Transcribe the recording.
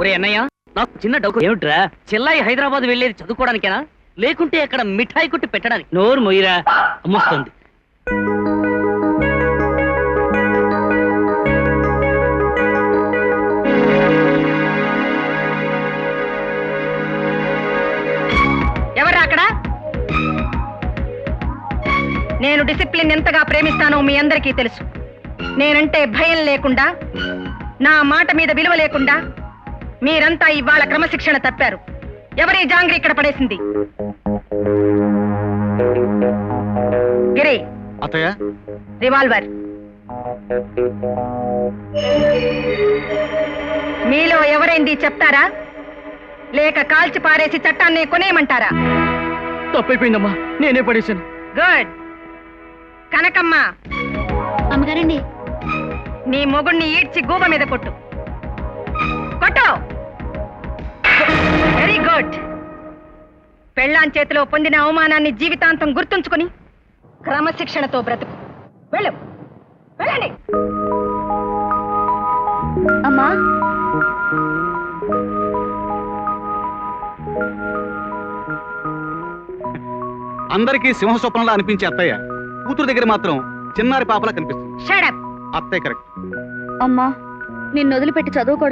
ఒరే అన్నయ్య, నాకు చిన్న డౌట్. ఏమిట్రా? చెల్లాయి హైదరాబాద్ వెళ్ళేది చదువుకోవడానికేనా, లేకుంటే అక్కడ మిఠాయి కొట్టి పెట్టడానికి? నోరు మొయ్యరా, అమ్మొస్తుంది. ఎవరా అక్కడ? నేను డిసిప్లిన్ ఎంతగా ప్రేమిస్తానో మీ అందరికీ తెలుసు. నేనంటే భయం లేకుండా, నా మాట మీద విలువ లేకుండా మీరంతా ఇవాళ క్రమశిక్షణ తప్పారు. ఎవరి జాంగ్రీ ఇక్కడ పడేసింది? గిరి, అత్తయ్య, రివాల్వర్. మీలో ఎవరైంది చెప్తారా, లేక కాల్చి పారేసి చట్టాన్ని కొనేయమంటారా? తప్పైపోయిందమ్మా, నేనే పడేశాను. గుడ్. కనకమ్మ, అమ్మగారండి, నీ మొగుణ్ణి ఈడ్చి గూబ మీద కొట్టు. కొట్టు. Very good. పెళ్ళాం చేతిలో పొందిన అవమానాన్ని జీవితాంతం గుర్తుంచుకుని క్రమశిక్షణతో బ్రతుకు. వెళ్ళు, వెళ్ళండి. అమ్మా, అందరికీ సింహ స్వప్నంలా అనిపించే అత్తయ్య కూతురు దగ్గర మాత్రం చిన్నారి పాపలా కనిపిస్తుంది. Shut up. అత్తయ్య కరెక్ట్. అమ్మా, నిన్ను వదిలిపెట్టి చదువుకోవడం